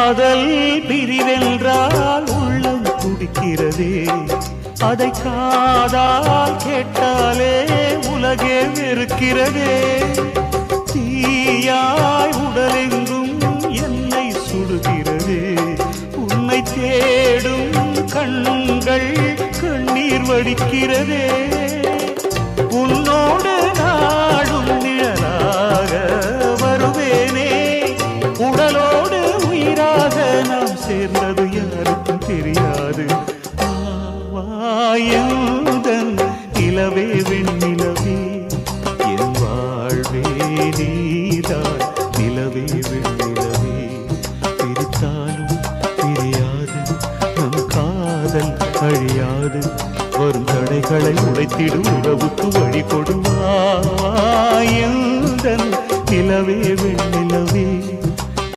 காதல் பிரிவென்றால் உள்ளம் துடிக்கிறதே, அதை காதால் கேட்டாலே உலகே வெறுக்கிறதே. தீயாய் உடலெங்கும் என்னை சுடுகிறதே, உன்னை தேடும் கண்கள் கண்ணீர் வடிக்கிறதே. உன்னோடு நாடும் நிழலாக வருவேனே, உடலோடு உயிராக நாம் சேர்ந்தது யாருக்கும் தெரியாது. வாயந்தன் நிலவே வெண்ணிலவே, என் வாழ்வே நீதான் நிலவே வெண்ணிலவே. பிரித்தாலும் பிரியாது நம் காதல் அழியாது, வரும் தடைகளை உடைத்திடும் உறவுக்கு வழி கொடுவாயந்தன் நிலவே வெண்ணிலவே.